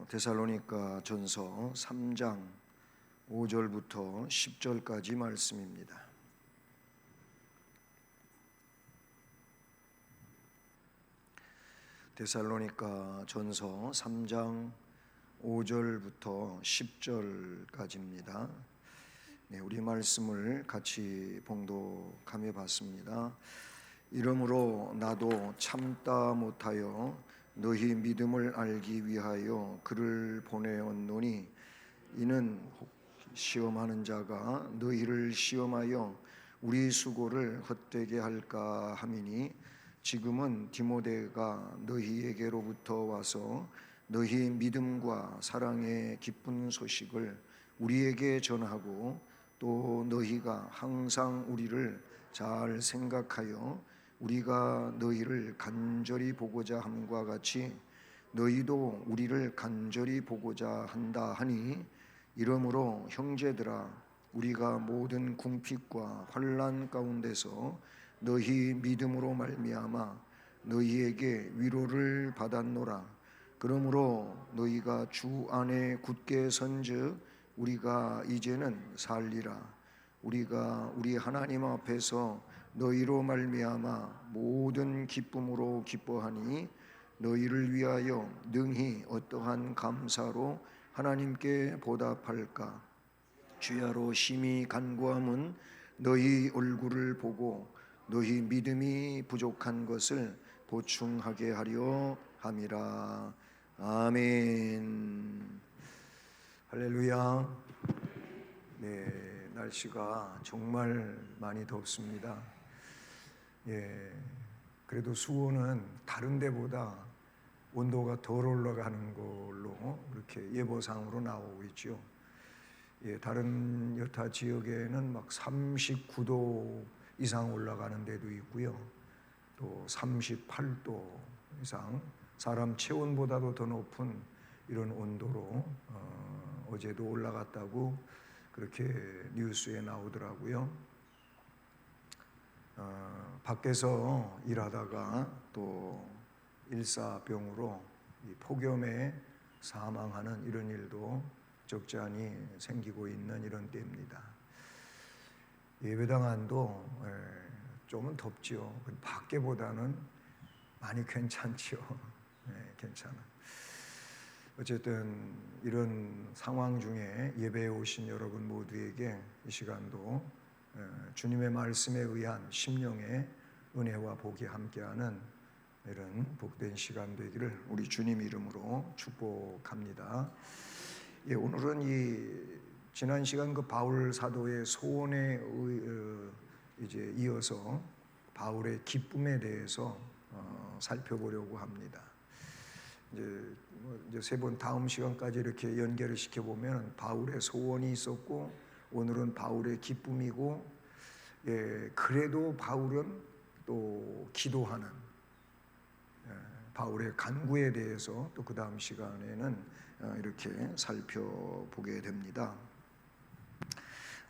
데살로니가 전서 3장 5절부터 10절까지 말씀입니다. 데살로니가 전서 3장 5절부터 10절까지입니다. 우리 말씀을 같이 봉독하며 봤습니다. 이러므로 나도 참다 못하여 너희 믿음을 알기 위하여 그를 보내었노니 이는 시험하는 자가 너희를 시험하여 우리 수고를 헛되게 할까 함이니 지금은 디모데가 너희에게로부터 와서 너희 믿음과 사랑의 기쁜 소식을 우리에게 전하고 또 너희가 항상 우리를 잘 생각하여 우리가 너희를 간절히 보고자 함과 같이 너희도 우리를 간절히 보고자 한다 하니 이러므로 형제들아 우리가 모든 궁핍과 환난 가운데서 너희 믿음으로 말미암아 너희에게 위로를 받았노라. 그러므로 너희가 주 안에 굳게 선즉 우리가 이제는 살리라. 우리가 우리 하나님 앞에서 너희로 말미암아 모든 기쁨으로 기뻐하니 너희를 위하여 능히 어떠한 감사로 하나님께 보답할까. 주야로 심히 간구함은 너희 얼굴을 보고 너희 믿음이 부족한 것을 보충하게 하려 함이라. 아멘. 할렐루야. 네, 날씨가 정말 많이 덥습니다. 그래도 수원은 다른 데보다 온도가 덜 올라가는 걸로 그렇게 예보상으로 나오고 있죠. 다른 여타 지역에는 막 39도 이상 올라가는 데도 있고요. 또 38도 이상 사람 체온보다도 더 높은 이런 온도로 어제도 올라갔다고 그렇게 뉴스에 나오더라고요. 밖에서 일하다가 또 일사병으로 폭염에 사망하는 이런 일도 적지 않이 생기고 있는 이런 때입니다. 예배당 안도 좀은 덥죠. 밖에보다는 많이 괜찮죠. 괜찮아. 어쨌든 이런 상황 중에 예배에 오신 여러분 모두에게 이 시간도 주님의 말씀에 의한 심령의 은혜와 복이 함께하는 이런 복된 시간 되기를 우리 주님 이름으로 축복합니다. 오늘은 이 지난 시간 그 바울 사도의 소원에 이제 이어서 바울의 기쁨에 대해서 살펴보려고 합니다. 이제 세 번 다음 시간까지 이렇게 연결을 시켜 보면 바울의 소원이 있었고 오늘은 바울의 기쁨이고, 그래도 바울은 또 기도하는 바울의 간구에 대해서 또 그 다음 시간에는 이렇게 살펴보게 됩니다.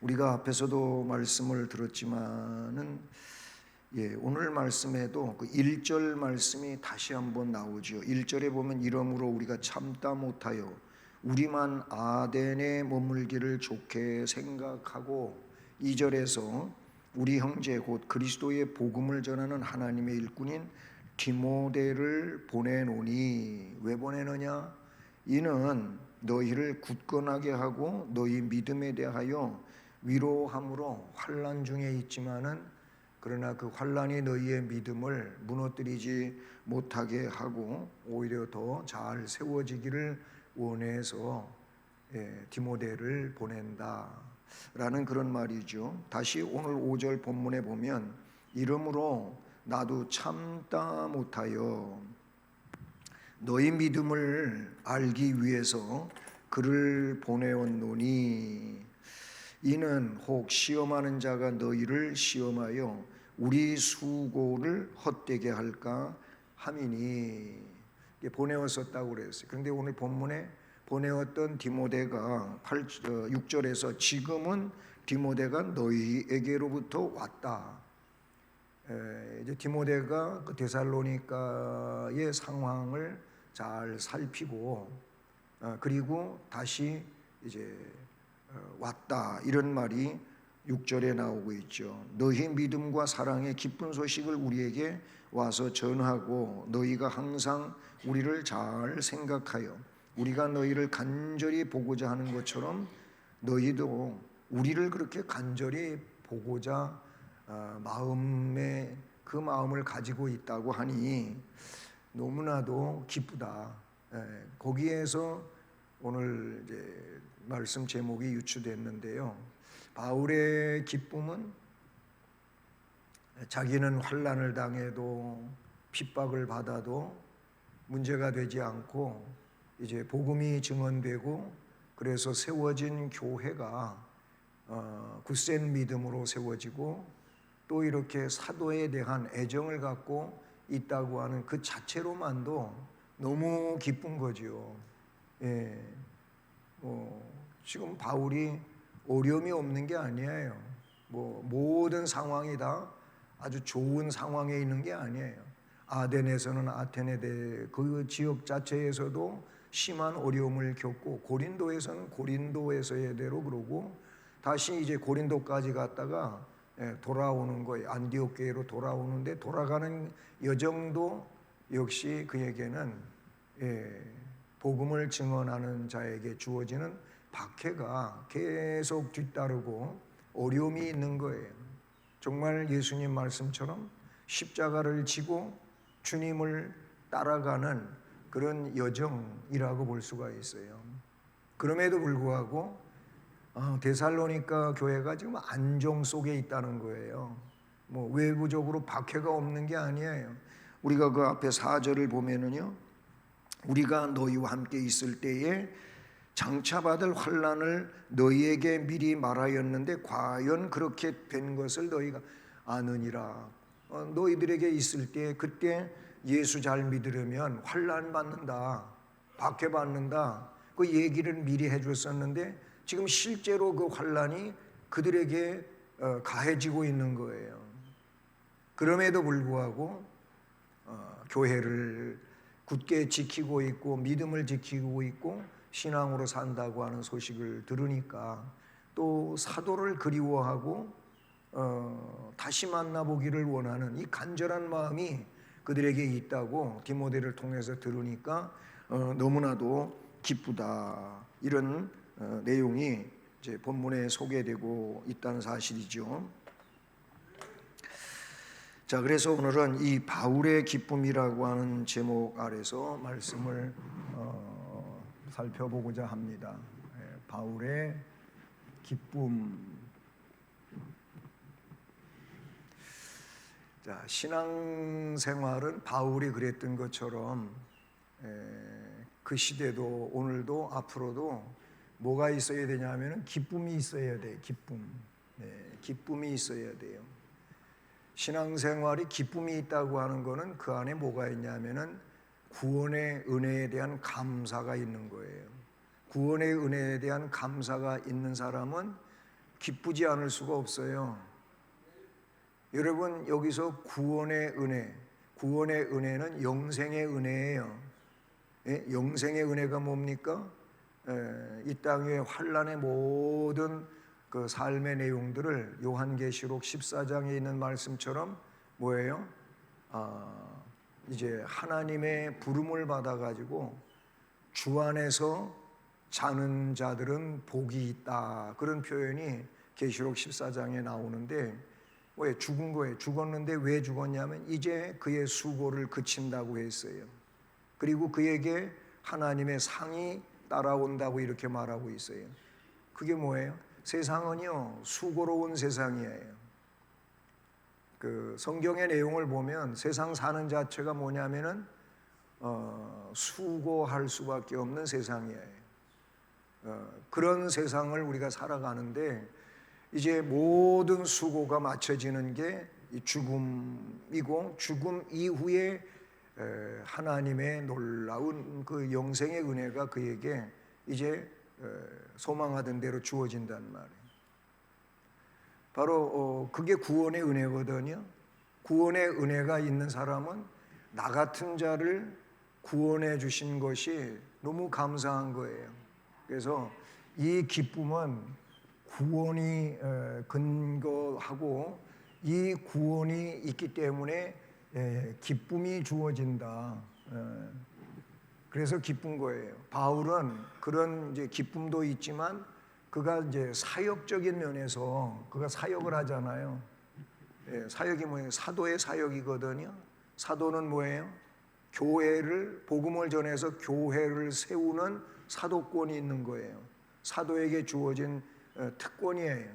우리가 앞에서도 말씀을 들었지만은 오늘 말씀에도 그 1절 말씀이 다시 한번 나오죠. 1절에 보면 이러므로 우리가 참다 못하여 우리만 아덴에 머물기를 좋게 생각하고 2절에서 우리 형제 곧 그리스도의 복음을 전하는 하나님의 일꾼인 디모데를 보내노니 왜 보내느냐? 이는 너희를 굳건하게 하고 너희 믿음에 대하여 위로함으로 환난 중에 있지만은 그러나 그 환난이 너희의 믿음을 무너뜨리지 못하게 하고 오히려 더 잘 세워지기를 원해서 디모데를 보낸다라는 그런 말이죠. 다시 오늘 5절 본문에 보면 이러므로 나도 참다 못하여 너희 믿음을 알기 위해서 그를 보내었노니 이는 혹 시험하는 자가 너희를 시험하여 우리 수고를 헛되게 할까 함이니 보내었었다고 그랬어요. 그런데 오늘 본문에 보내었던 디모데가 6절에서 지금은 디모데가 너희에게로부터 왔다. 이제 디모데가 그 데살로니가의 상황을 잘 살피고 그리고 다시 이제 왔다 이런 말이 6절에 나오고 있죠. 너희 믿음과 사랑의 기쁜 소식을 우리에게 와서 전하고 너희가 항상 우리를 잘 생각하여 우리가 너희를 간절히 보고자 하는 것처럼 너희도 우리를 그렇게 간절히 보고자 마음에 그 마음을 가지고 있다고 하니 너무나도 기쁘다. 거기에서 오늘 이제 말씀 제목이 유추됐는데요. 바울의 기쁨은 자기는 환난을 당해도 핍박을 받아도 문제가 되지 않고 이제 복음이 증언되고 그래서 세워진 교회가 굳센 믿음으로 세워지고 또 이렇게 사도에 대한 애정을 갖고 있다고 하는 그 자체로만도 너무 기쁜 거죠. 예, 지금 바울이 어려움이 없는 게 아니에요. 모든 상황이 다 아주 좋은 상황에 있는 게 아니에요. 아덴에서는 아테네 그 지역 자체에서도 심한 어려움을 겪고 고린도에서는 고린도에서의 대로 그러고 다시 이제 고린도까지 갔다가 돌아오는 거예요. 안디옥 교회로 돌아오는데 돌아가는 여정도 역시 그에게는 복음을 증언하는 자에게 주어지는 박해가 계속 뒤따르고 어려움이 있는 거예요. 정말 예수님 말씀처럼 십자가를 지고 주님을 따라가는 그런 여정이라고 볼 수가 있어요. 그럼에도 불구하고 데살로니가 교회가 지금 안정 속에 있다는 거예요. 외부적으로 박해가 없는 게 아니에요. 우리가 그 앞에 4절을 보면은요, 우리가 너희와 함께 있을 때에 장차 받을 환난을 너희에게 미리 말하였는데 과연 그렇게 된 것을 너희가 아느니라. 너희들에게 있을 때 그때 예수 잘 믿으려면 환난 받는다, 박해 받는다, 그 얘기를 미리 해줬었는데 지금 실제로 그 환난이 그들에게 가해지고 있는 거예요. 그럼에도 불구하고 교회를 굳게 지키고 있고 믿음을 지키고 있고 신앙으로 산다고 하는 소식을 들으니까 또 사도를 그리워하고 다시 만나보기를 원하는 이 간절한 마음이 그들에게 있다고 디모데를 통해서 들으니까 너무나도 기쁘다. 이런 내용이 이제 본문에 소개되고 있다는 사실이죠. 자, 그래서 오늘은 이 바울의 기쁨이라고 하는 제목 아래서 말씀을 살펴보고자 합니다. 바울의 기쁨. 자, 신앙생활은 바울이 그랬던 것처럼 그 시대도 오늘도 앞으로도 뭐가 있어야 되냐면 기쁨이 있어야 돼. 기쁨이 있어야 돼요. 신앙생활이 기쁨이 있다고 하는 거는 그 안에 뭐가 있냐면은 구원의 은혜에 대한 감사가 있는 거예요. 구원의 은혜에 대한 감사가 있는 사람은 기쁘지 않을 수가 없어요. 여러분, 여기서 구원의 은혜는 영생의 은혜예요. 영생의 은혜가 뭡니까? 이 땅의 환난의 모든 그 삶의 내용들을 요한계시록 14장에 있는 말씀처럼 뭐예요? 이제 하나님의 부름을 받아가지고 주 안에서 자는 자들은 복이 있다. 그런 표현이 계시록 14장에 나오는데 왜 죽은 거예요? 죽었는데 왜 죽었냐면 이제 그의 수고를 그친다고 했어요. 그리고 그에게 하나님의 상이 따라온다고 이렇게 말하고 있어요. 그게 뭐예요? 세상은요 수고로운 세상이에요. 그 성경의 내용을 보면 세상 사는 자체가 뭐냐면은 수고할 수밖에 없는 세상이에요. 그런 세상을 우리가 살아가는데 이제 모든 수고가 맞춰지는 게 이 죽음이고 죽음 이후에 하나님의 놀라운 그 영생의 은혜가 그에게 이제 소망하던 대로 주어진단 말이에요. 바로 그게 구원의 은혜거든요. 구원의 은혜가 있는 사람은 나 같은 자를 구원해 주신 것이 너무 감사한 거예요. 그래서 이 기쁨은 구원이 근거하고 이 구원이 있기 때문에 기쁨이 주어진다. 그래서 기쁜 거예요. 바울은 그런 이제 기쁨도 있지만 그가 이제 사역적인 면에서 그가 사역을 하잖아요. 사역이 뭐예요? 사도의 사역이거든요. 사도는 뭐예요? 교회를 복음을 전해서 교회를 세우는 사도권이 있는 거예요. 사도에게 주어진 특권이에요.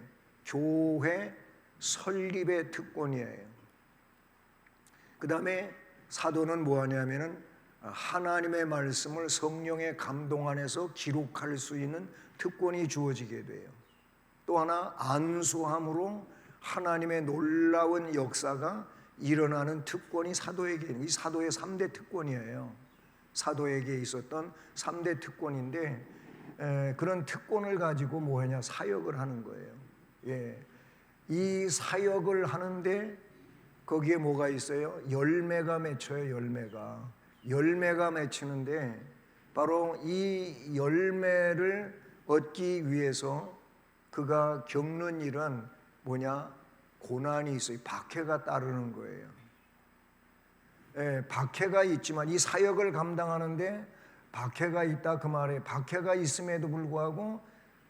교회 설립의 특권이에요. 그 다음에 사도는 뭐 하냐면은 하나님의 말씀을 성령의 감동 안에서 기록할 수 있는 특권이 주어지게 돼요. 또 하나 안수함으로 하나님의 놀라운 역사가 일어나는 특권이 사도에게, 이 사도의 3대 특권이에요. 사도에게 있었던 3대 특권인데 그런 특권을 가지고 뭐 하냐? 사역을 하는 거예요. 이 사역을 하는데 거기에 뭐가 있어요? 열매가 맺혀요. 열매가 맺히는데 바로 이 열매를 얻기 위해서 그가 겪는 일은 뭐냐? 고난이 있어요. 박해가 따르는 거예요. 박해가 있지만 이 사역을 감당하는데 박해가 있다 그 말에 박해가 있음에도 불구하고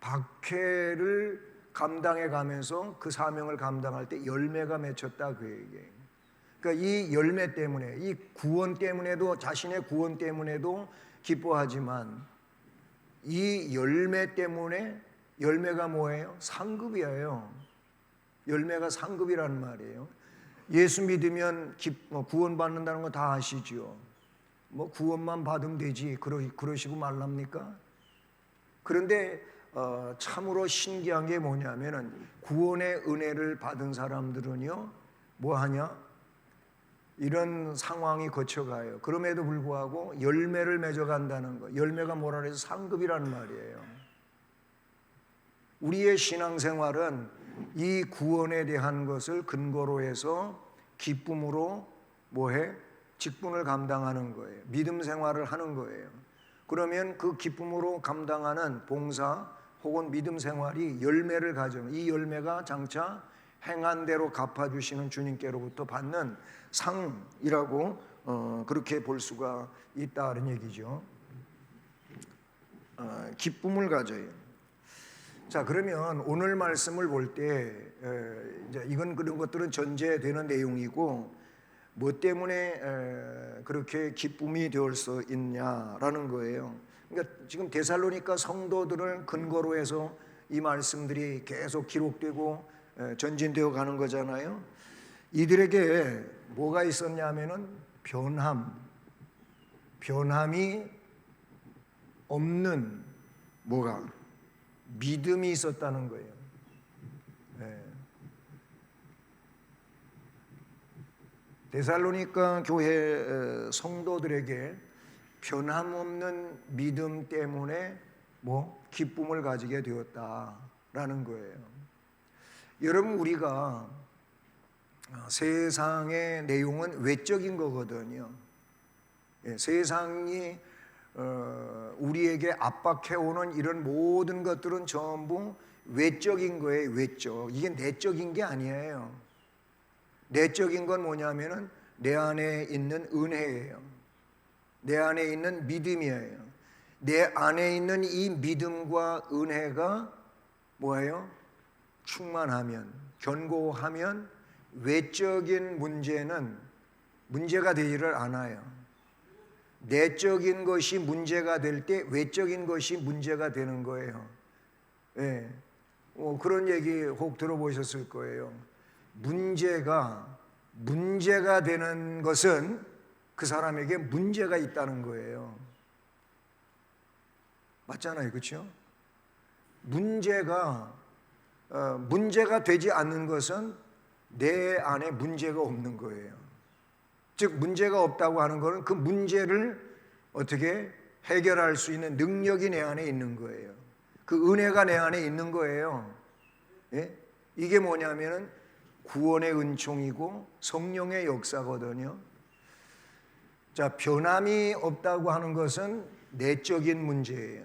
박해를 감당해 가면서 그 사명을 감당할 때 열매가 맺혔다 그 얘기예요. 그러니까 이 열매 때문에 이 구원 때문에도 자신의 구원 때문에도 기뻐하지만 이 열매 때문에 열매가 뭐예요? 상급이에요. 열매가 상급이라는 말이에요. 예수 믿으면 구원받는다는 거 다 아시죠? 뭐 구원만 받으면 되지 그러시고 말랍니까? 그런데 참으로 신기한 게 뭐냐면은 구원의 은혜를 받은 사람들은요 뭐 하냐? 이런 상황이 거쳐가요. 그럼에도 불구하고 열매를 맺어간다는 거. 열매가 뭐라 그래서 상급이라는 말이에요. 우리의 신앙생활은 이 구원에 대한 것을 근거로 해서 기쁨으로 뭐해? 직분을 감당하는 거예요. 믿음 생활을 하는 거예요. 그러면 그 기쁨으로 감당하는 봉사 혹은 믿음 생활이 열매를 가져. 이 열매가 장차 행한 대로 갚아주시는 주님께로부터 받는 상이라고 그렇게 볼 수가 있다는 얘기죠. 기쁨을 가져요. 자, 그러면 오늘 말씀을 볼 때 이제 이건 그런 것들은 전제되는 내용이고 뭐 때문에 그렇게 기쁨이 될 수 있냐라는 거예요. 그러니까 지금 데살로니가 성도들을 근거로 해서 이 말씀들이 계속 기록되고 전진되어 가는 거잖아요. 이들에게 뭐가 있었냐면은 변함이 없는 뭐가 믿음이 있었다는 거예요. 데살로니가 교회 성도들에게 변함없는 믿음 때문에 뭐 기쁨을 가지게 되었다라는 거예요. 여러분 우리가 세상의 내용은 외적인 거거든요. 세상이 우리에게 압박해오는 이런 모든 것들은 전부 외적인 거예요. 외적. 이게 내적인 게 아니에요. 내적인 건 뭐냐면은 내 안에 있는 은혜예요. 내 안에 있는 믿음이에요. 내 안에 있는 이 믿음과 은혜가 뭐예요? 충만하면, 견고하면 외적인 문제는 문제가 되지를 않아요. 내적인 것이 문제가 될 때 외적인 것이 문제가 되는 거예요. 그런 얘기 혹 들어보셨을 거예요. 문제가 되는 것은 그 사람에게 문제가 있다는 거예요. 맞잖아요, 그렇죠? 문제가 되지 않는 것은 내 안에 문제가 없는 거예요. 즉 문제가 없다고 하는 것은 그 문제를 어떻게 해결할 수 있는 능력이 내 안에 있는 거예요. 그 은혜가 내 안에 있는 거예요. 이게 뭐냐면은 구원의 은총이고 성령의 역사거든요. 자, 변함이 없다고 하는 것은 내적인 문제예요.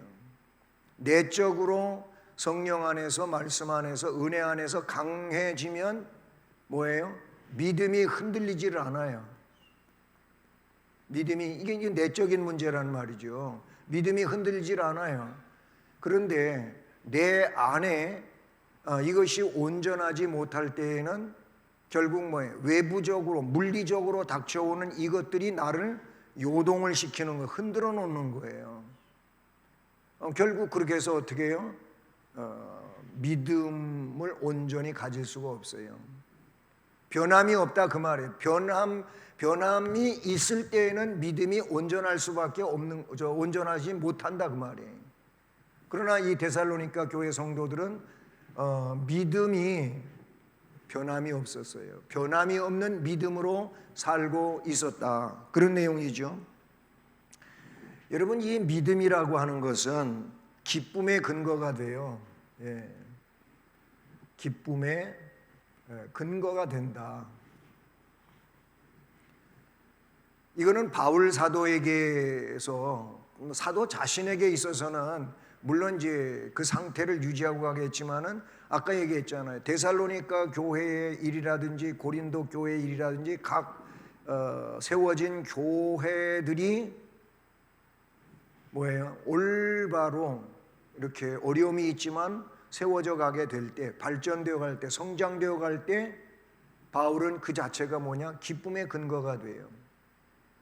내적으로 성령 안에서, 말씀 안에서, 은혜 안에서 강해지면 뭐예요? 믿음이 흔들리지를 않아요. 믿음이, 이게 내적인 문제라는 말이죠. 믿음이 흔들리질 않아요. 그런데 내 안에 이것이 온전하지 못할 때에는 결국 뭐예요? 외부적으로, 물리적으로 닥쳐오는 이것들이 나를 요동을 시키는 거예요. 흔들어 놓는 거예요. 결국 그렇게 해서 어떻게 해요? 믿음을 온전히 가질 수가 없어요. 변함이 없다 그 말이에요. 변함이 있을 때에는 믿음이 온전할 수밖에 없는, 온전하지 못한다 그 말이에요. 그러나 이 데살로니가 교회 성도들은 믿음이 변함이 없었어요. 변함이 없는 믿음으로 살고 있었다. 그런 내용이죠. 여러분, 이 믿음이라고 하는 것은 기쁨의 근거가 돼요. 예. 기쁨의 근거가 된다. 이거는 바울 사도에게서, 사도 자신에게 있어서는 물론 이제 그 상태를 유지하고 가겠지만은 아까 얘기했잖아요. 데살로니가 교회의 일이라든지 고린도 교회의 일이라든지 각 세워진 교회들이 뭐예요? 올바로 이렇게 어려움이 있지만 세워져 가게 될 때, 발전되어 갈 때, 성장되어 갈 때 바울은 그 자체가 뭐냐? 기쁨의 근거가 돼요.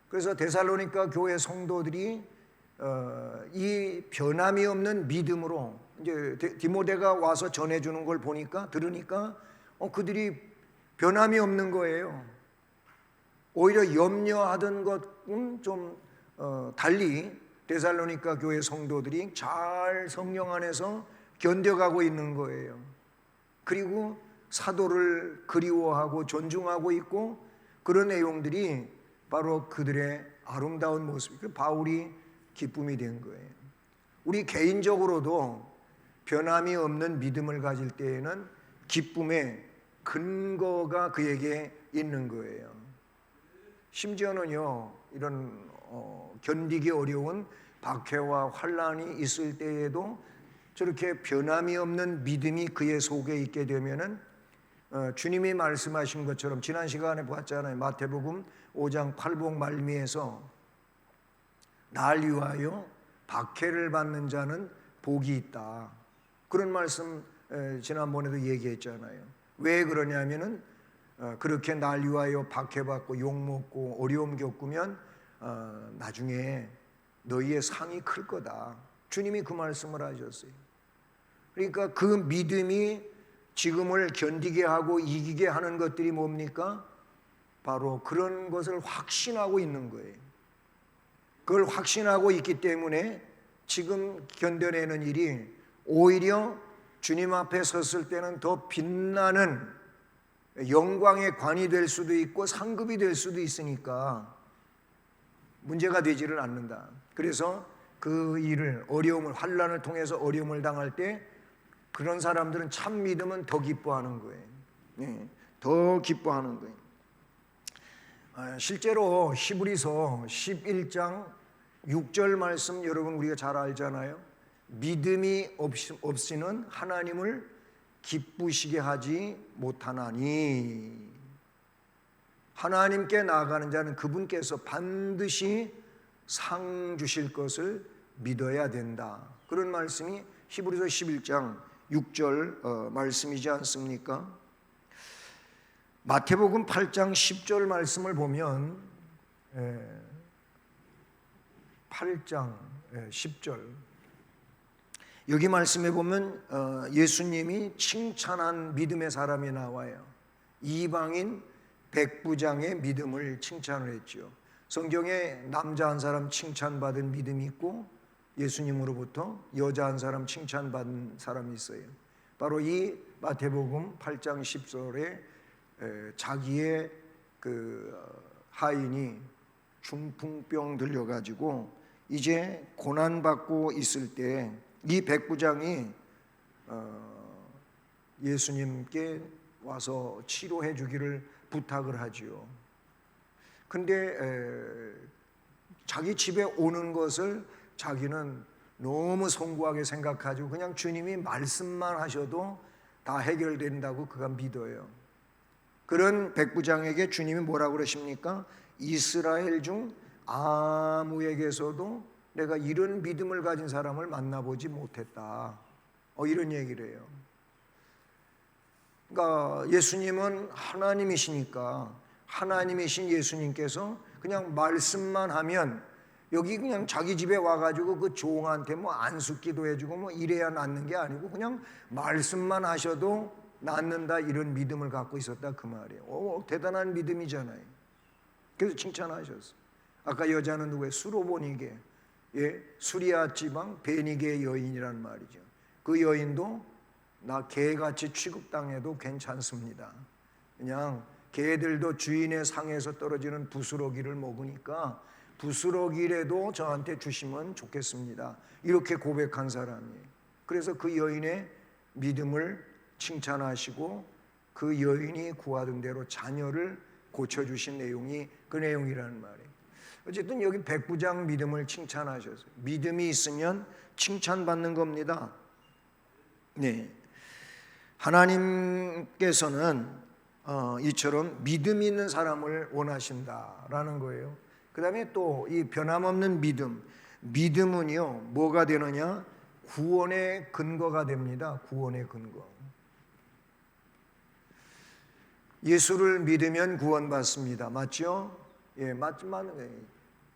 그래서 데살로니가 교회 성도들이 이 변함이 없는 믿음으로 이제 디모데가 와서 전해주는 걸 보니까, 들으니까 그들이 변함이 없는 거예요. 오히려 염려하던 것은 좀 달리 데살로니가 교회 성도들이 잘 성령 안에서 견뎌가고 있는 거예요. 그리고 사도를 그리워하고 존중하고 있고, 그런 내용들이 바로 그들의 아름다운 모습, 바울이 기쁨이 된 거예요. 우리 개인적으로도 변함이 없는 믿음을 가질 때에는 기쁨의 근거가 그에게 있는 거예요. 심지어는요, 이런 견디기 어려운 박해와 환난이 있을 때에도 저렇게 변함이 없는 믿음이 그의 속에 있게 되면은 주님이 말씀하신 것처럼 지난 시간에 봤잖아요. 마태복음 5장 8복 말미에서 날 위하여 박해를 받는 자는 복이 있다. 그런 말씀 지난번에도 얘기했잖아요. 왜 그러냐면은 그렇게 날 위하여 박해받고 욕먹고 어려움 겪으면 나중에 너희의 상이 클 거다. 주님이 그 말씀을 하셨어요. 그러니까 그 믿음이 지금을 견디게 하고 이기게 하는 것들이 뭡니까? 바로 그런 것을 확신하고 있는 거예요. 그걸 확신하고 있기 때문에 지금 견뎌내는 일이 오히려 주님 앞에 섰을 때는 더 빛나는 영광의 관이 될 수도 있고 상급이 될 수도 있으니까 문제가 되지를 않는다. 그래서 그 일을, 어려움을, 환난을 통해서 어려움을 당할 때 그런 사람들은 참 믿으면 더 기뻐하는 거예요. 네, 더 기뻐하는 거예요. 실제로 히브리서 11장 6절 말씀 여러분 우리가 잘 알잖아요. 믿음이 없이는 하나님을 기쁘시게 하지 못하나니, 하나님께 나아가는 자는 그분께서 반드시 상 주실 것을 믿어야 된다. 그런 말씀이 히브리서 11장 6절 말씀이지 않습니까? 마태복음 8장 10절 말씀을 보면 8장 10절 여기 말씀에 보면 예수님이 칭찬한 믿음의 사람이 나와요. 이방인 백부장의 믿음을 칭찬을 했죠. 성경에 남자 한 사람 칭찬받은 믿음이 있고 예수님으로부터 여자 한 사람 칭찬받은 사람이 있어요. 바로 이 마태복음 8장 10절에 자기의 그 하인이 중풍병 들려가지고 이제 고난받고 있을 때 이 백부장이 예수님께 와서 치료해 주기를 부탁을 하지요. 근데 자기 집에 오는 것을 자기는 너무 송구하게 생각하고 그냥 주님이 말씀만 하셔도 다 해결된다고 그가 믿어요. 그런 백부장에게 주님이 뭐라고 그러십니까? 이스라엘 중 아무에게서도 내가 이런 믿음을 가진 사람을 만나보지 못했다. 이런 얘기를 해요. 그러니까 예수님은 하나님이시니까 하나님이신 예수님께서 그냥 말씀만 하면 여기 그냥 자기 집에 와가지고 그 종한테 뭐 안수기도 해주고 뭐 이래야 낫는 게 아니고 그냥 말씀만 하셔도 낫는다, 이런 믿음을 갖고 있었다 그 말이에요. 대단한 믿음이잖아요. 그래서 칭찬하셨어요. 아까 여자는 누구예요? 수로보니게, 수리아 지방 베니게 여인이란 말이죠. 그 여인도 나 개같이 취급당해도 괜찮습니다. 그냥 개들도 주인의 상에서 떨어지는 부스러기를 먹으니까 부스러기라도 저한테 주시면 좋겠습니다. 이렇게 고백한 사람이에요. 그래서 그 여인의 믿음을 칭찬하시고 그 여인이 구하던 대로 자녀를 고쳐주신 내용이 그 내용이라는 말이에요. 어쨌든 여기 백부장 믿음을 칭찬하셨어요. 믿음이 있으면 칭찬받는 겁니다. 네, 하나님께서는 이처럼 믿음 있는 사람을 원하신다라는 거예요. 그 다음에 또 이 변함없는 믿음은요 뭐가 되느냐? 구원의 근거가 됩니다. 구원의 근거. 예수를 믿으면 구원받습니다. 맞죠? 예, 맞지만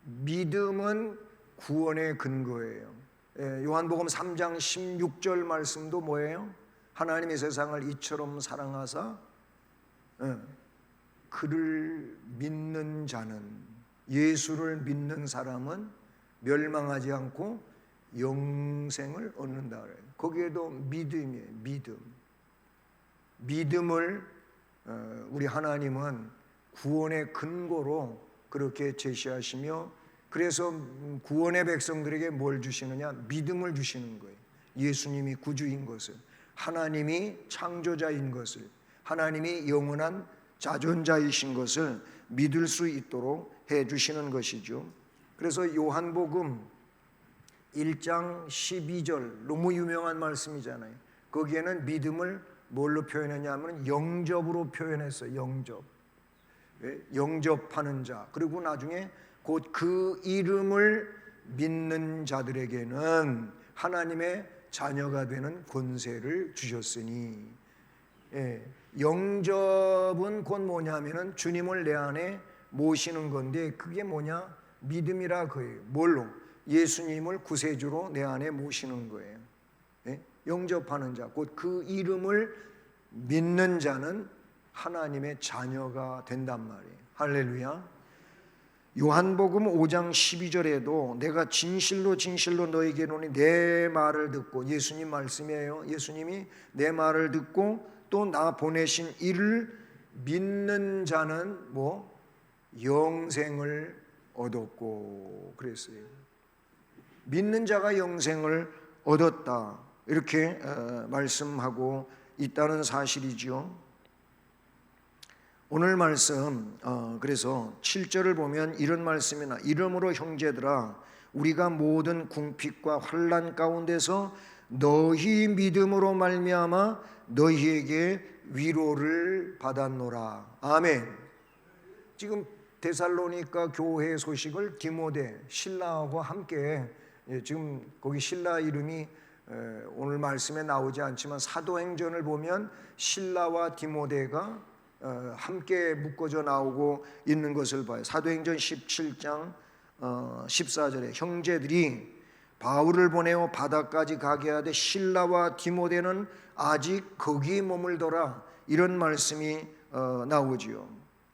믿음은 구원의 근거예요. 요한복음 3장 16절 말씀도 뭐예요? 하나님이 세상을 이처럼 사랑하사 그를 믿는 자는, 예수를 믿는 사람은 멸망하지 않고 영생을 얻는다 그래요. 거기에도 믿음이에요. 믿음을 우리 하나님은 구원의 근거로 그렇게 제시하시며, 그래서 구원의 백성들에게 뭘 주시느냐? 믿음을 주시는 거예요. 예수님이 구주인 것을, 하나님이 창조자인 것을, 하나님이 영원한 자존자이신 것을 믿을 수 있도록 해주시는 것이죠. 그래서 요한복음 1장 12절 너무 유명한 말씀이잖아요. 거기에는 믿음을 뭘로 표현했냐면 영접으로 표현했어요. 영접하는 자. 그리고 나중에 곧 그 이름을 믿는 자들에게는 하나님의 자녀가 되는 권세를 주셨으니, 영접은 곧 뭐냐면은 주님을 내 안에 모시는 건데, 그게 뭐냐? 믿음이라 그예요. 뭘로? 예수님을 구세주로 내 안에 모시는 거예요. 영접하는 자, 곧 그 이름을 믿는 자는 하나님의 자녀가 된단 말이에요. 할렐루야. 요한복음 5장 12절에도 내가 진실로 진실로 너에게 이르노니 내 말을 듣고, 예수님 말씀이에요. 예수님이 내 말을 듣고 또 나 보내신 이를 믿는 자는 뭐 영생을 얻었고 그랬어요. 믿는 자가 영생을 얻었다, 이렇게 말씀하고 있다는 사실이죠. 오늘 말씀 그래서 7절을 보면 이런 말씀이 나, 이러므로 형제들아 우리가 모든 궁핍과 환난 가운데서 너희 믿음으로 말미암아 너희에게 위로를 받았노라. 아멘. 지금 데살로니가 교회 소식을 디모데 신라하고 함께, 지금 거기 신라 이름이 오늘 말씀에 나오지 않지만 사도행전을 보면 신라와 디모데가 함께 묶어져 나오고 있는 것을 봐요. 사도행전 17장 14절에 형제들이 바울을 보내어 바다까지 가게 하되 신라와 디모데는 아직 거기 머물더라, 이런 말씀이 나오지요.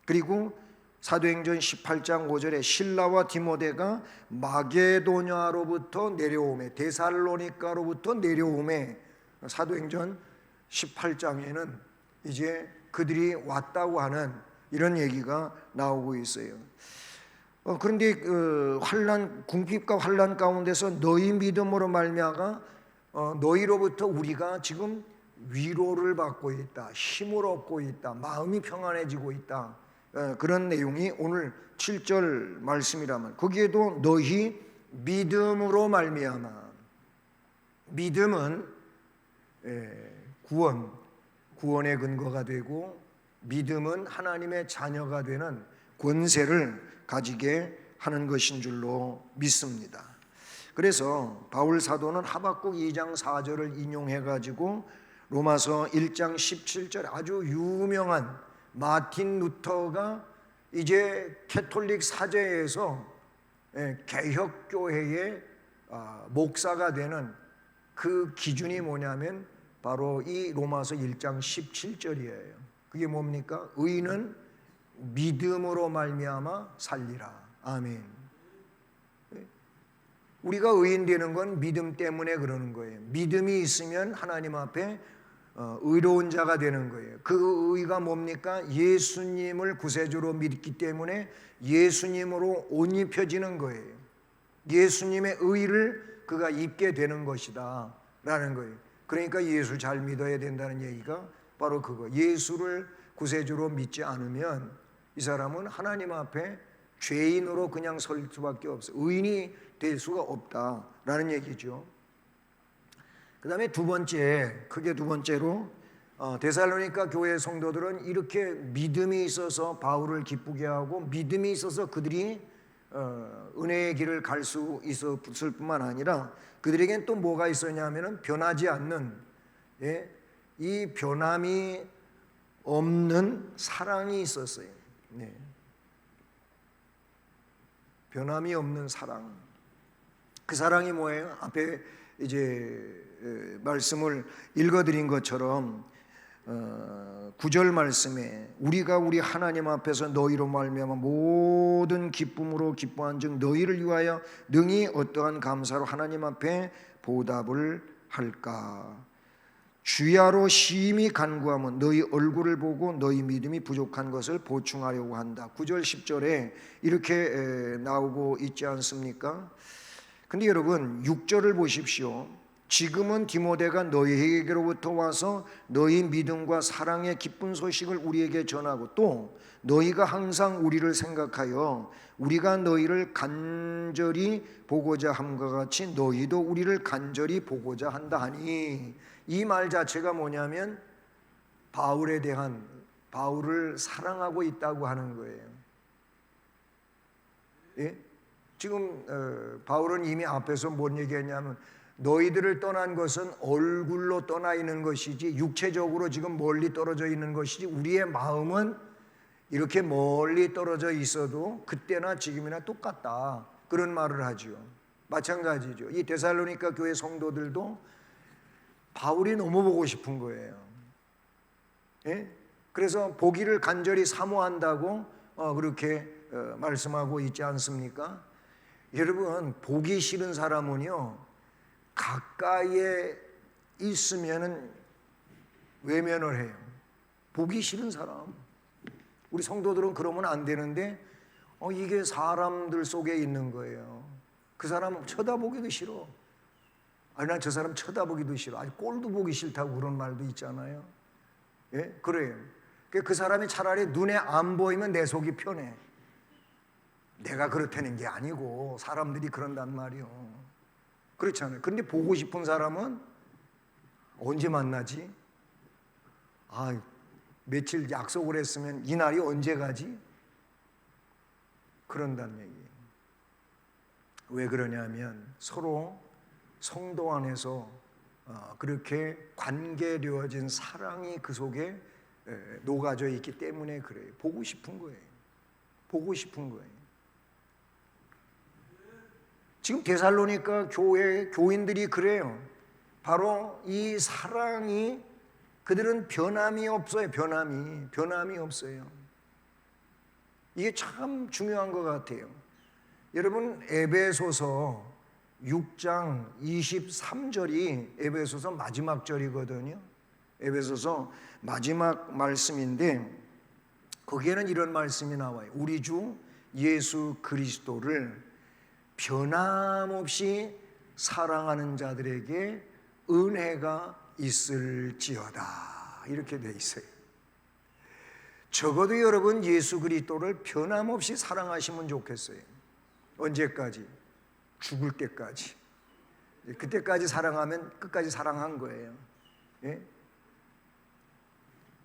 그리고 사도행전 18장 5절에 신라와 디모데가 마게도냐로부터 내려오매, 데살로니가로부터 내려오매, 사도행전 18장에는 이제 그들이 왔다고 하는 이런 얘기가 나오고 있어요. 그런데 궁핍과 환난 가운데서 너희 믿음으로 말미암아 너희로부터 우리가 지금 위로를 받고 있다, 힘을 얻고 있다, 마음이 평안해지고 있다, 그런 내용이 오늘 7절 말씀이라면, 거기에도 너희 믿음으로 말미암아. 믿음은 구원의 근거가 되고, 믿음은 하나님의 자녀가 되는 권세를 가지게 하는 것인 줄로 믿습니다. 그래서 바울 사도는 하박국 2장 4절을 인용해 가지고 로마서 1장 17절, 아주 유명한 마틴 루터가 이제 캐톨릭 사제에서 개혁교회의 목사가 되는 그 기준이 뭐냐면 바로 이 로마서 1장 17절이에요. 그게 뭡니까? 의인은 믿음으로 말미암아 살리라. 아멘. 우리가 의인 되는 건 믿음 때문에 그러는 거예요. 믿음이 있으면 하나님 앞에 의로운 자가 되는 거예요. 그 의가 뭡니까? 예수님을 구세주로 믿기 때문에 예수님으로 옷 입혀지는 거예요. 예수님의 의를 그가 입게 되는 것이다 라는 거예요. 그러니까 예수 잘 믿어야 된다는 얘기가 바로 그거. 예수를 구세주로 믿지 않으면 이 사람은 하나님 앞에 죄인으로 그냥 설 수밖에 없어요. 의인이 될 수가 없다라는 얘기죠. 그 다음에 크게 두 번째로 데살로니가 교회 성도들은 이렇게 믿음이 있어서 바울을 기쁘게 하고, 믿음이 있어서 그들이 은혜의 길을 갈 수 있었을 뿐만 아니라 그들에겐 또 뭐가 있었냐면은 변하지 않는, 이 변함이 없는 사랑이 있었어요. 변함이 없는 사랑. 그 사랑이 뭐예요? 앞에 이제 말씀을 읽어드린 것처럼 9절 말씀에 우리가 우리 하나님 앞에서 너희로 말미암아 모든 기쁨으로 기뻐한즉 너희를 위하여 능히 어떠한 감사로 하나님 앞에 보답을 할까. 주야로 심히 간구하면 너희 얼굴을 보고 너희 믿음이 부족한 것을 보충하려고 한다. 9절 10절에 이렇게 나오고 있지 않습니까? 근데 여러분 6절을 보십시오. 지금은 디모데가 너희에게로부터 와서 너희 믿음과 사랑의 기쁜 소식을 우리에게 전하고, 또 너희가 항상 우리를 생각하여 우리가 너희를 간절히 보고자 함과 같이 너희도 우리를 간절히 보고자 한다 하니, 이 말 자체가 뭐냐면 바울을 사랑하고 있다고 하는 거예요. 예? 지금 바울은 이미 앞에서 뭔 얘기했냐면 너희들을 떠난 것은 얼굴로 떠나 있는 것이지 육체적으로 지금 멀리 떨어져 있는 것이지 우리의 마음은 이렇게 멀리 떨어져 있어도 그때나 지금이나 똑같다, 그런 말을 하죠. 마찬가지죠. 이 데살로니가 교회 성도들도 바울이 너무 보고 싶은 거예요. 예? 그래서 보기를 간절히 사모한다고 그렇게 말씀하고 있지 않습니까? 여러분, 보기 싫은 사람은요 가까이에 있으면은 외면을 해요. 보기 싫은 사람. 우리 성도들은 그러면 안 되는데 이게 사람들 속에 있는 거예요. 그 사람 쳐다보기도 싫어. 아니, 난 저 사람 쳐다보기도 싫어. 아니, 꼴도 보기 싫다고 그런 말도 있잖아요. 예? 그래요. 그 사람이 차라리 눈에 안 보이면 내 속이 편해. 내가 그렇다는 게 아니고 사람들이 그런단 말이요. 그렇잖아요. 그런데 보고 싶은 사람은 언제 만나지? 며칠 약속을 했으면 이 날이 언제 가지? 그런다는 얘기예요. 왜 그러냐면 서로 성도 안에서 그렇게 관계되어진 사랑이 그 속에 녹아져 있기 때문에 그래요. 보고 싶은 거예요. 보고 싶은 거예요. 지금 데살로니가 교회 교인들이 그래요. 바로 이 사랑이, 그들은 변함이 없어요. 변함이 없어요. 이게 참 중요한 것 같아요. 여러분, 에베소서 6장 23절이 에베소서 마지막 절이거든요. 에베소서 마지막 말씀인데 거기에는 이런 말씀이 나와요. 우리 주 예수 그리스도를 변함없이 사랑하는 자들에게 은혜가 있을지어다, 이렇게 돼 있어요. 적어도 여러분 예수 그리스도를 변함없이 사랑하시면 좋겠어요. 언제까지? 죽을 때까지. 그때까지 사랑하면 끝까지 사랑한 거예요. 예?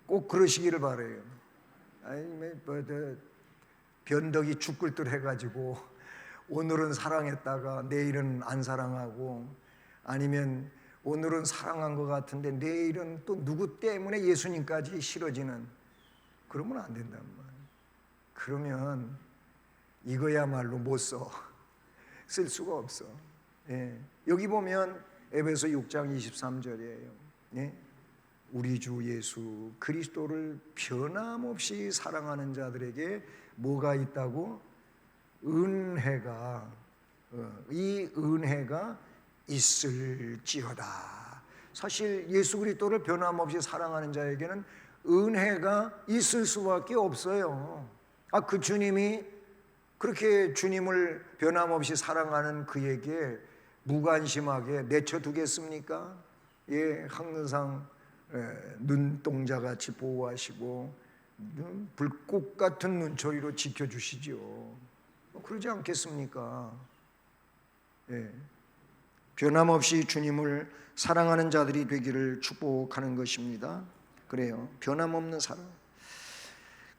꼭 그러시기를 바라요. 아니 뭐 변덕이 죽을듯 해가지고 오늘은 사랑했다가 내일은 안 사랑하고, 아니면 오늘은 사랑한 것 같은데 내일은 또 누구 때문에 예수님까지 싫어지는, 그러면 안 된단 말이에요. 그러면 이거야말로 못 써. 쓸 수가 없어. 예. 여기 보면 에베소 6장 23절이에요. 예. 우리 주 예수 그리스도를 변함없이 사랑하는 자들에게 뭐가 있다고? 은혜가, 이 은혜가 있을지어다. 사실 예수 그리스도를 변함없이 사랑하는 자에게는 은혜가 있을 수밖에 없어요. 그 주님이 그렇게 주님을 변함없이 사랑하는 그에게 무관심하게 내쳐두겠습니까? 예, 항상 눈동자같이 보호하시고 불꽃 같은 눈초리로 지켜주시죠. 그러지 않겠습니까? 예. 변함없이 주님을 사랑하는 자들이 되기를 축복하는 것입니다. 그래요. 변함없는 사랑.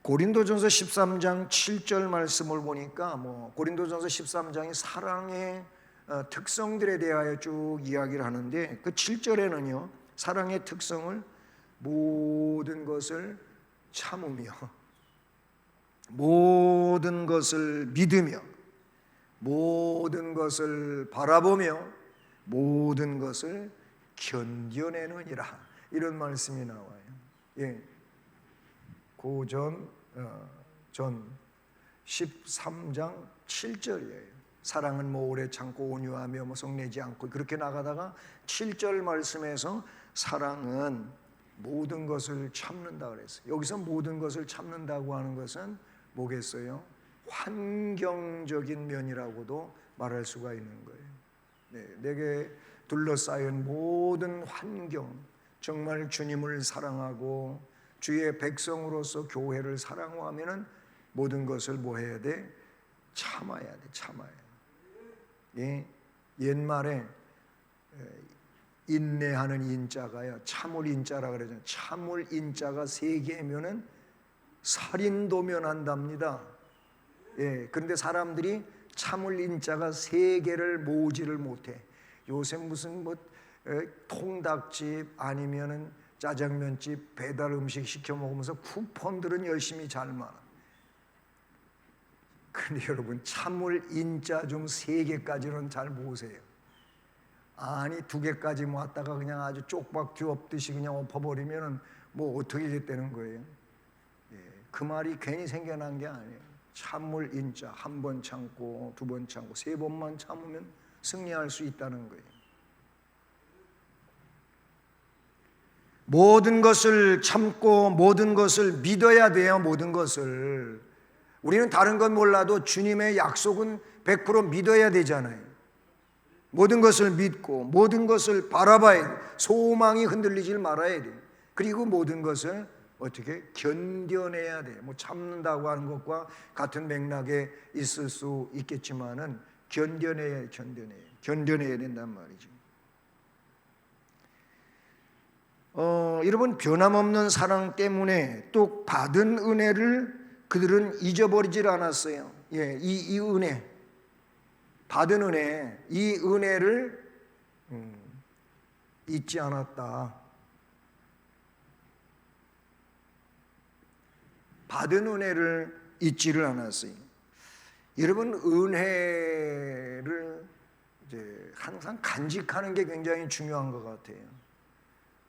고린도전서 13장 7절 말씀을 보니까 고린도전서 13장이 사랑의 특성들에 대하여 쭉 이야기를 하는데, 그 7절에는요 사랑의 특성을 모든 것을 참으며, 모든 것을 믿으며, 모든 것을 바라보며, 모든 것을 견뎌내느니라, 이런 말씀이 나와요. 예. 고전 13장 7절이에요. 사랑은 오래 참고 온유하며 성내지 않고, 그렇게 나가다가 7절 말씀에서 사랑은 모든 것을 참는다 그랬어요. 여기서 모든 것을 참는다고 하는 것은 뭐겠어요? 환경적인 면이라고도 말할 수가 있는 거예요. 네, 내게 둘러싸인 모든 환경, 정말 주님을 사랑하고 주의 백성으로서 교회를 사랑하면은 모든 것을 뭐 해야 돼? 참아야 돼. 참아야 돼. 예, 옛말에 인내하는 인자가요, 참을 인자라 그러잖아요. 참을 인자가 3개면은 살인도면 한답니다. 예, 그런데 사람들이 참을 인자가 3개를 모으지를 못해. 요새 무슨 통닭집 아니면은 짜장면집 배달 음식 시켜 먹으면서 쿠폰들은 열심히 잘 많아. 근데 여러분, 참을 인자 좀 3개까지는 잘 모으세요. 아니 2개까지 모았다가 그냥 아주 쪽박 뒤엎듯이 그냥 엎어버리면은 뭐 어떻게 됐다는 거예요? 예, 그 말이 괜히 생겨난 게 아니에요. 참을 인자, 1번 참고 2번 참고 3번만 참으면 승리할 수 있다는 거예요. 모든 것을 참고 모든 것을 믿어야 돼요. 모든 것을. 우리는 다른 건 몰라도 주님의 약속은 100% 믿어야 되잖아요. 모든 것을 믿고 모든 것을 바라봐야 돼. 소망이 흔들리질 말아야 돼. 그리고 모든 것을 어떻게 견뎌내야 돼. 참는다고 하는 것과 같은 맥락에 있을 수 있겠지만은 견뎌내야 된단 말이죠. 여러분, 변함없는 사랑 때문에 또 받은 은혜를 그들은 잊어버리질 않았어요. 예, 이 은혜, 받은 은혜, 이 은혜를 잊지 않았다. 받은 은혜를 잊지를 않았어요. 여러분, 은혜를 이제 항상 간직하는 게 굉장히 중요한 것 같아요.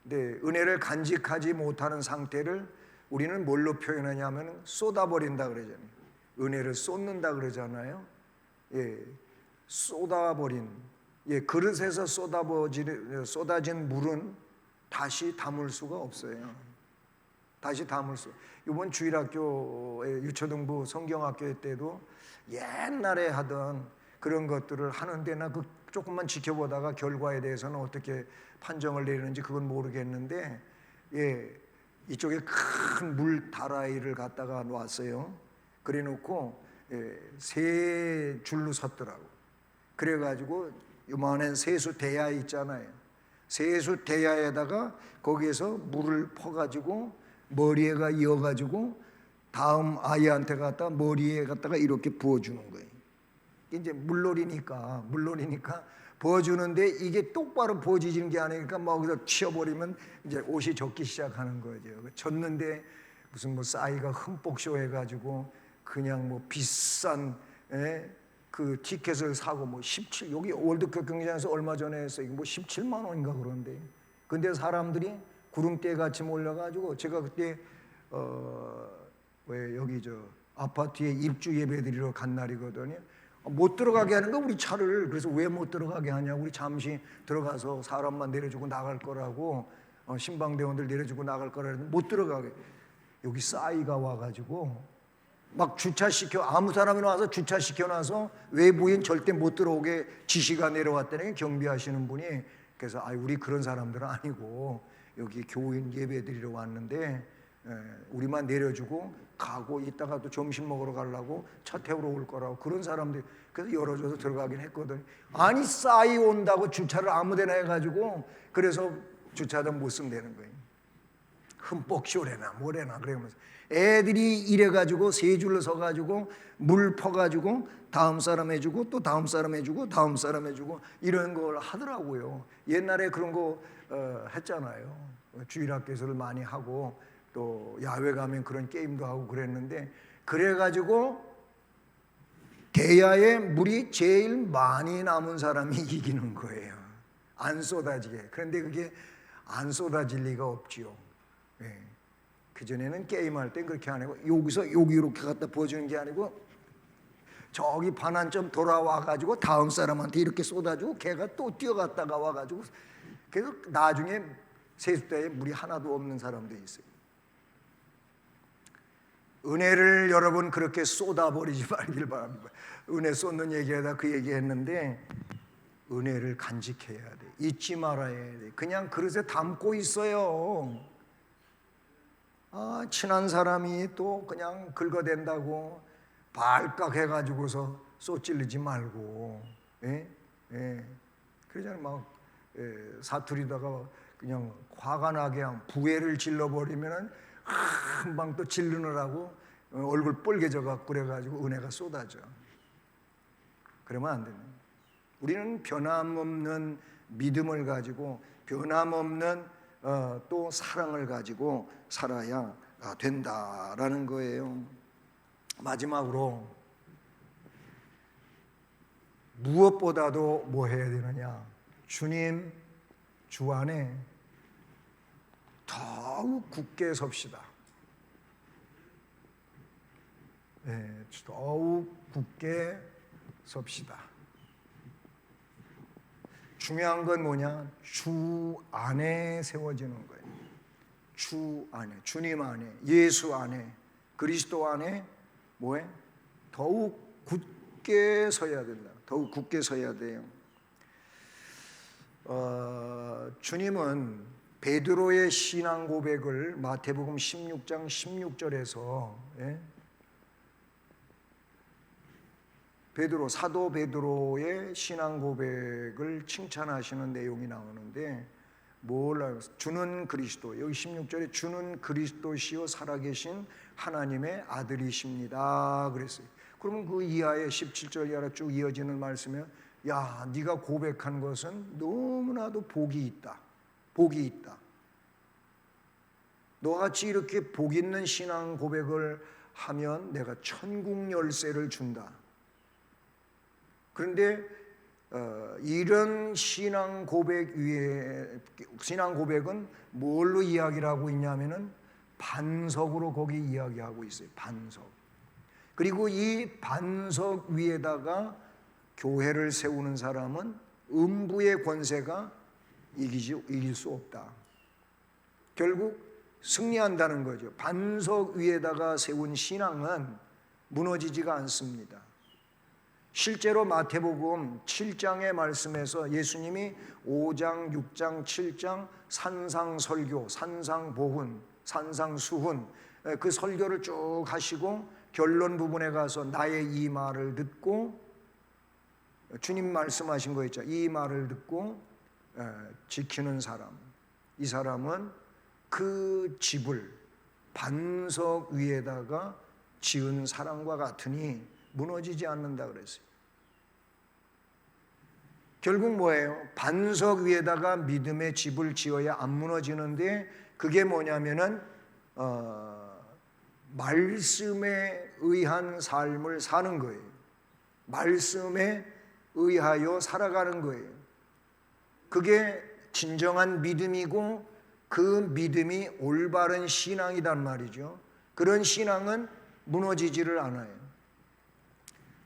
근데 은혜를 간직하지 못하는 상태를 우리는 뭘로 표현하냐면 쏟아버린다 그러잖아요. 은혜를 쏟는다 그러잖아요. 예, 쏟아버린, 예, 그릇에서 쏟아진 물은 다시 담을 수가 없어요. 다시 담을 수. 이번 주일학교의 유초등부 성경학교 때도 옛날에 하던 그런 것들을 하는데, 나 그 조금만 지켜보다가 결과에 대해서는 어떻게 판정을 내리는지 그건 모르겠는데, 예, 이쪽에 큰 물 다라이를 갖다가 놨어요. 그래 놓고 3줄로 섰더라고. 그래가지고 요만한 세수 대야 있잖아요. 세수 대야에다가 거기에서 물을 퍼가지고 머리에가 이어가지고 다음 아이한테 갖다 머리에 갖다가 이렇게 부어주는 거예요. 이제 물놀이니까 부어주는데 이게 똑바로 부어지는 게 아니니까 막 거기서 치워버리면 이제 옷이 젖기 시작하는 거죠. 젖는데 무슨 뭐 싸이가 흠뻑 쇼해가지고 그냥 뭐 비싼 그 티켓을 사고 뭐 17 여기 월드컵 경기장에서 얼마 전에 했어요. 뭐 17만 원인가 그런데. 근데 사람들이 구름대 같이 몰려가지고 제가 그때 왜 여기 저 아파트에 입주 예배드리러 간 날이거든요. 못 들어가게 하는 거 우리 차를. 그래서 왜 못 들어가게 하냐고. 우리 잠시 들어가서 사람만 내려주고 나갈 거라고 신방대원들 내려주고 나갈 거라는데 못 들어가게. 여기 싸이가 와가지고 막 주차시켜 아무 사람이나 와서 주차시켜놔서 외부인 절대 못 들어오게 지시가 내려왔다니 경비하시는 분이. 그래서 우리 그런 사람들은 아니고 여기 교인 예배드리러 왔는데 우리만 내려주고 가고 이따가 또 점심 먹으러 가려고 차 태우러 올 거라고 그런 사람들. 그래서 열어줘서 들어가긴 했거든. 아니 싸이 온다고 주차를 아무데나 해가지고 그래서 주차장 못 쓰면 되는 거예요. 흠뻑 쇼래나 뭐래나 그러면서 애들이 이래가지고 세 줄로 서가지고 물 퍼가지고 다음 사람 해주고 또 다음 사람 해주고 다음 사람 해주고 이런 걸 하더라고요. 옛날에 그런 거 했잖아요. 주일학교에서를 많이 하고 또 야외 가면 그런 게임도 하고 그랬는데 그래가지고 대야에 물이 제일 많이 남은 사람이 이기는 거예요. 안 쏟아지게. 그런데 그게 안 쏟아질 리가 없지요. 네. 그전에는 게임할 때 그렇게 안 하고 여기서 여기 이렇게 갖다 부어주는 게 아니고 저기 반환점 돌아와가지고 다음 사람한테 이렇게 쏟아주고 걔가 또 뛰어갔다가 와가지고 그래서 나중에 세숫대에 물이 하나도 없는 사람도 있어요. 은혜를 여러분 그렇게 쏟아버리지 말길 바랍니다. 은혜 쏟는 얘기하다 그 얘기했는데 은혜를 간직해야 돼. 잊지 말아야 돼. 그냥 그릇에 담고 있어요. 친한 사람이 또 그냥 긁어댄다고 발칵 해가지고서 쏟질르지 말고, 그러잖아요. 막 사투리다가 그냥 화가 나게 부해를 질러버리면은 금방 또 질르느라고 얼굴 뻘개져 갖고 그래가지고 은혜가 쏟아져. 그러면 안 됩니다. 우리는 변함없는 믿음을 가지고 변함없는 또 사랑을 가지고 살아야 된다라는 거예요. 마지막으로 무엇보다도 뭐 해야 되느냐? 주님 주 안에 더욱 굳게 섭시다. 더욱 굳게 섭시다. 중요한 건 뭐냐? 주 안에 세워지는 거예요. 주 안에, 주님 안에, 예수 안에, 그리스도 안에 뭐해? 더욱 굳게 서야 된다. 더욱 굳게 서야 돼요. 주님은 베드로의 신앙 고백을 마태복음 16장 16절에서 사도 베드로의 신앙 고백을 칭찬하시는 내용이 나오는데 주는 그리스도, 여기 16절에 주는 그리스도시요 살아계신 하나님의 아들이십니다 그랬어요. 그러면 그 이하에 17절 이하로 쭉 이어지는 말씀에 야, 네가 고백한 것은 너무나도 복이 있다. 복이 있다. 너같이 이렇게 복 있는 신앙 고백을 하면 내가 천국 열쇠를 준다. 그런데 이런 신앙 고백은 뭘로 이야기를 하고 있냐면은 반석으로 거기 이야기하고 있어요. 반석. 그리고 이 반석 위에다가 교회를 세우는 사람은 음부의 권세가 이길 수 없다. 결국 승리한다는 거죠. 반석 위에다가 세운 신앙은 무너지지가 않습니다. 실제로 마태복음 7장의 말씀에서 예수님이 5장, 6장, 7장 산상설교, 산상보훈, 산상수훈 그 설교를 쭉 하시고 결론 부분에 가서 나의 이 말을 듣고 주님 말씀하신 거 있죠. 이 말을 듣고 지키는 사람, 이 사람은 그 집을 반석 위에다가 지은 사람과 같으니 무너지지 않는다 그랬어요. 결국 뭐예요? 반석 위에다가 믿음의 집을 지어야 안 무너지는데, 그게 뭐냐면은 말씀에 의한 삶을 사는 거예요. 말씀에 의하여 살아가는 거예요. 그게 진정한 믿음이고 그 믿음이 올바른 신앙이란 말이죠. 그런 신앙은 무너지지를 않아요.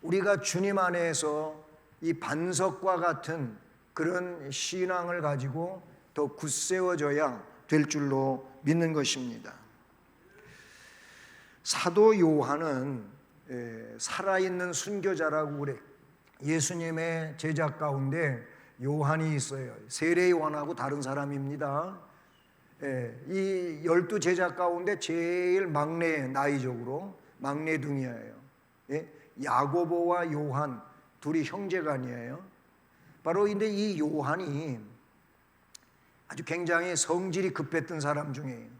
우리가 주님 안에서 이 반석과 같은 그런 신앙을 가지고 더 굳세워져야 될 줄로 믿는 것입니다. 사도 요한은 살아있는 순교자라고 그래. 예수님의 제자 가운데 요한이 있어요. 세례 요한하고 다른 사람입니다. 이 12 제자 가운데 제일 막내, 나이적으로 막내둥이에요. 야고보와 요한 둘이 형제간이에요. 바로 근데 이 요한이 아주 굉장히 성질이 급했던 사람 중에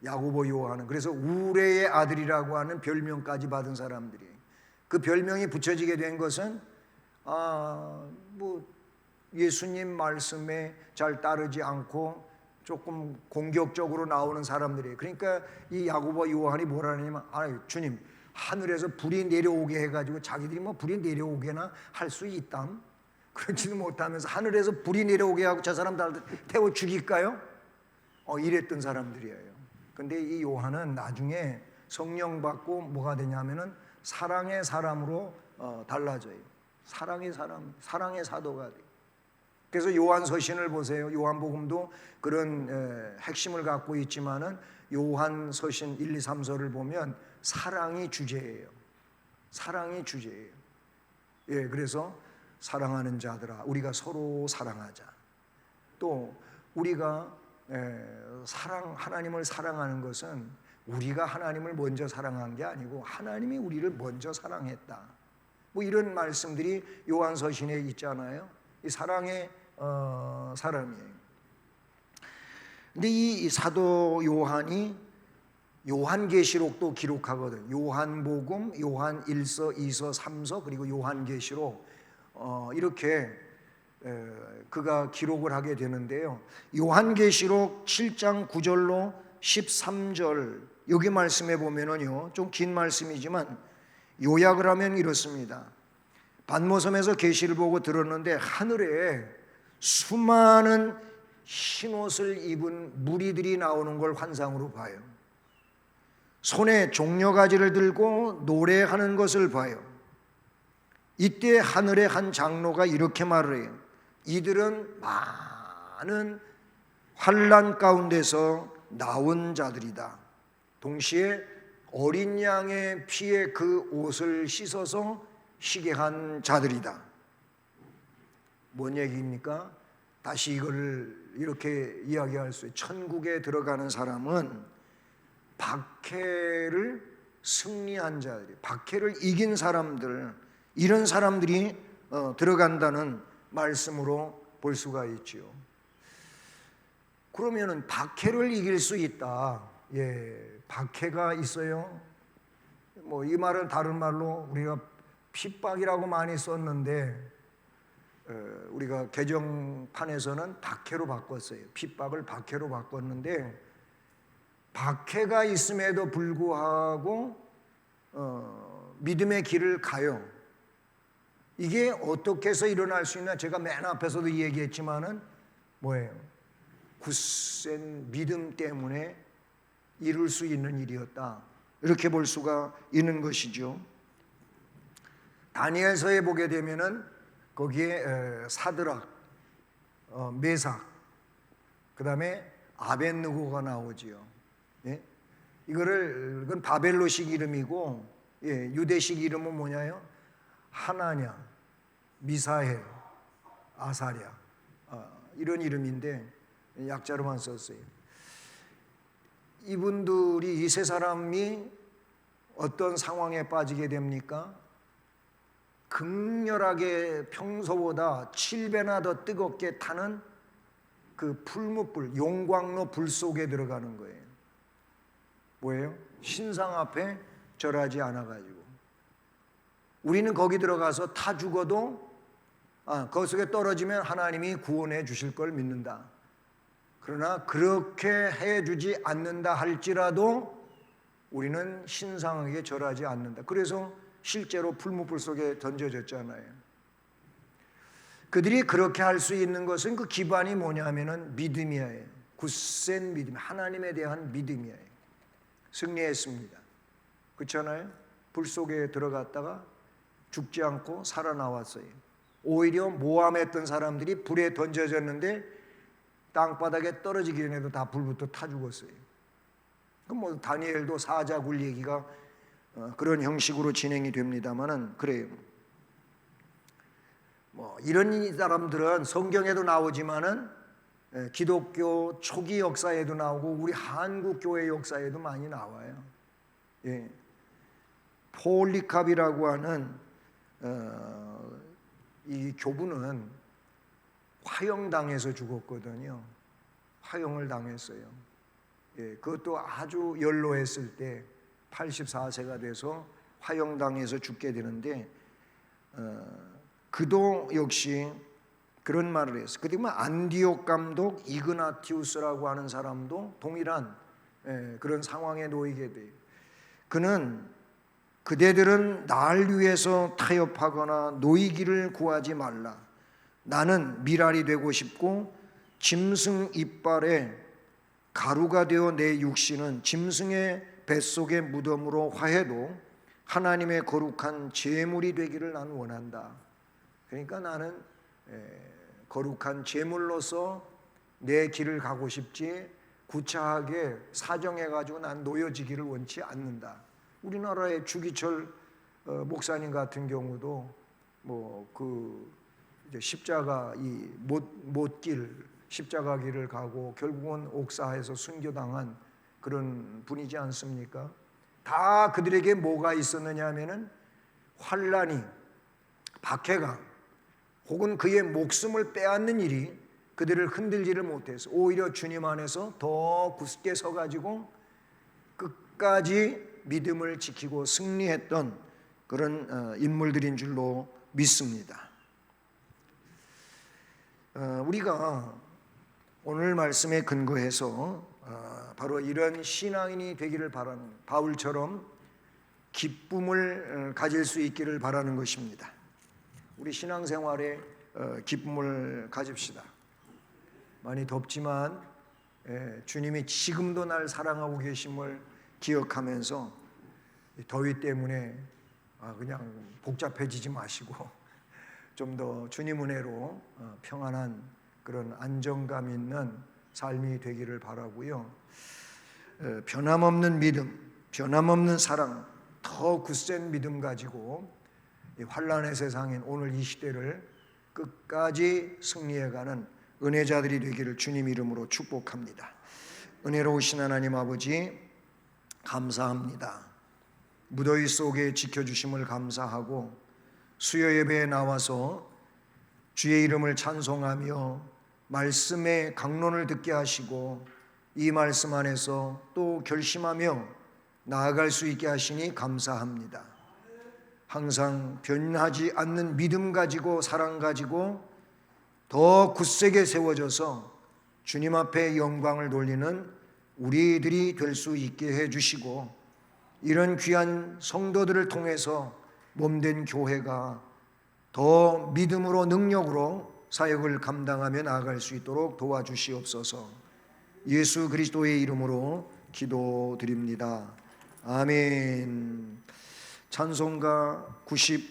야고보 요한은 그래서 우레의 아들이라고 하는 별명까지 받은 사람들이에요. 그 별명이 붙여지게 된 것은 뭐 예수님 말씀에 잘 따르지 않고 조금 공격적으로 나오는 사람들이에요. 그러니까 이 야고보 요한이 뭐라 하냐면 주님, 하늘에서 불이 내려오게 해가지고 자기들이 뭐 불이 내려오게나 할 수 있담? 그렇지도 못하면서 하늘에서 불이 내려오게 하고 저 사람들 태워 죽일까요? 이랬던 사람들이에요. 근데 이 요한은 나중에 성령 받고 뭐가 되냐면은 사랑의 사람으로 달라져요. 사랑의 사람, 사랑의 사도가 돼요. 그래서 요한 서신을 보세요. 요한복음도 그런 핵심을 갖고 있지만은 요한 서신 1, 2, 3서를 보면 사랑이 주제예요. 사랑이 주제예요. 그래서 사랑하는 자들아, 우리가 서로 사랑하자. 또 우리가 하나님을 사랑하는 것은 우리가 하나님을 먼저 사랑한 게 아니고 하나님이 우리를 먼저 사랑했다. 뭐 이런 말씀들이 요한 서신에 있잖아요. 이 사랑의 사람이에요. 근데 이 사도 요한이 요한계시록도 기록하거든. 요한복음, 요한 1서, 2서, 3서 그리고 요한계시록 이렇게 그가 기록을 하게 되는데요. 요한계시록 7장 9절로 13절 여기 말씀에 보면은요, 좀 긴 말씀이지만 요약을 하면 이렇습니다. 반모섬에서 계시를 보고 들었는데 하늘에 수많은 흰옷을 입은 무리들이 나오는 걸 환상으로 봐요. 손에 종려가지를 들고 노래하는 것을 봐요. 이때 하늘의 한 장로가 이렇게 말을 해요. 이들은 많은 환난 가운데서 나온 자들이다. 동시에 어린 양의 피에 그 옷을 씻어서 쉬게 한 자들이다. 뭔 얘기입니까? 다시 이걸 이렇게 이야기할 수 있어요. 천국에 들어가는 사람은 박해를 승리한 자들이, 박해를 이긴 사람들, 이런 사람들이 들어간다는 말씀으로 볼 수가 있지요. 그러면은 박해를 이길 수 있다. 박해가 있어요. 뭐 이 말은 다른 말로 우리가 핍박이라고 많이 썼는데 우리가 개정판에서는 박해로 바꿨어요. 핍박을 박해로 바꿨는데 박해가 있음에도 불구하고 믿음의 길을 가요. 이게 어떻게 해서 일어날 수 있나? 제가 맨 앞에서도 얘기했지만은 뭐예요? 굳센 믿음 때문에 이룰 수 있는 일이었다. 이렇게 볼 수가 있는 것이죠. 다니엘서에 보게 되면은 거기에 사드락, 메삭, 그 다음에 아벳느고가 나오지요. 이건 바벨로식 이름이고, 유대식 이름은 뭐냐요? 하나냐, 미사엘, 아사랴, 이런 이름인데 약자로만 썼어요. 이분들이 이 세 사람이 어떤 상황에 빠지게 됩니까? 극렬하게 평소보다 7배나 더 뜨겁게 타는 그 풀무불, 용광로 불 속에 들어가는 거예요. 뭐예요? 신상 앞에 절하지 않아가지고. 우리는 거기 들어가서 타 죽어도 그 속에 떨어지면 하나님이 구원해 주실 걸 믿는다. 그러나 그렇게 해 주지 않는다 할지라도 우리는 신상에게 절하지 않는다. 그래서 실제로 풀무불 속에 던져졌잖아요. 그들이 그렇게 할 수 있는 것은 그 기반이 뭐냐면은 믿음이에요. 굳센 믿음, 하나님에 대한 믿음이에요. 승리했습니다. 그렇잖아요? 불 속에 들어갔다가 죽지 않고 살아나왔어요. 오히려 모함했던 사람들이 불에 던져졌는데 땅바닥에 떨어지기 전에도 다 불부터 타 죽었어요. 그럼 뭐 다니엘도 사자굴 얘기가 그런 형식으로 진행이 됩니다만은 그래요. 뭐 이런 사람들은 성경에도 나오지만은 기독교 초기 역사에도 나오고 우리 한국 교회 역사에도 많이 나와요. 예. 폴리캅이라고 하는 이 교부는 화형당해서 죽었거든요. 화형을 당했어요. 예, 그것도 아주 연로했을 때 84세가 돼서 화형당해서 죽게 되는데 그도 역시 그런 말을 했어요. 그리고 안디옥 감독 이그나티우스라고 하는 사람도 동일한 그런 상황에 놓이게 돼요. 그는 그대들은 날 위해서 타협하거나 놓이기를 구하지 말라. 나는 미랄이 되고 싶고 짐승 이빨에 가루가 되어 내 육신은 짐승의 뱃속의 무덤으로 화해도 하나님의 거룩한 제물이 되기를 난 원한다. 그러니까 나는 거룩한 제물로서 내 길을 가고 싶지 구차하게 사정해가지고 난 놓여지기를 원치 않는다. 우리나라의 주기철 목사님 같은 경우도 뭐 그 십자가 이 못길 십자가 길을 가고 결국은 옥사에서 순교당한 그런 분이지 않습니까? 다 그들에게 뭐가 있었느냐 하면은 환란이, 박해가 혹은 그의 목숨을 빼앗는 일이 그들을 흔들지를 못해서 오히려 주님 안에서 더 굳게 서가지고 끝까지 믿음을 지키고 승리했던 그런 인물들인 줄로 믿습니다. 우리가 오늘 말씀에 근거해서 바로 이런 신앙인이 되기를 바라는 바울처럼 기쁨을 가질 수 있기를 바라는 것입니다. 우리 신앙생활에 기쁨을 가집시다. 많이 덥지만 주님이 지금도 날 사랑하고 계심을 기억하면서 더위 때문에 그냥 복잡해지지 마시고 좀 더 주님 은혜로 평안한 그런 안정감 있는 삶이 되기를 바라고요. 변함없는 믿음, 변함없는 사랑, 더 굳센 믿음 가지고 환란의 세상인 오늘 이 시대를 끝까지 승리해가는 은혜자들이 되기를 주님 이름으로 축복합니다. 은혜로우신 하나님 아버지 감사합니다. 무더위 속에 지켜주심을 감사하고 수요 예배에 나와서 주의 이름을 찬송하며 말씀의 강론을 듣게 하시고 이 말씀 안에서 또 결심하며 나아갈 수 있게 하시니 감사합니다. 항상 변하지 않는 믿음 가지고 사랑 가지고 더 굳세게 세워져서 주님 앞에 영광을 돌리는 우리들이 될 수 있게 해주시고 이런 귀한 성도들을 통해서 몸된 교회가 더 믿음으로 능력으로 사역을 감당하며 나아갈 수 있도록 도와주시옵소서. 예수 그리스도의 이름으로 기도드립니다. 아멘. 찬송가 90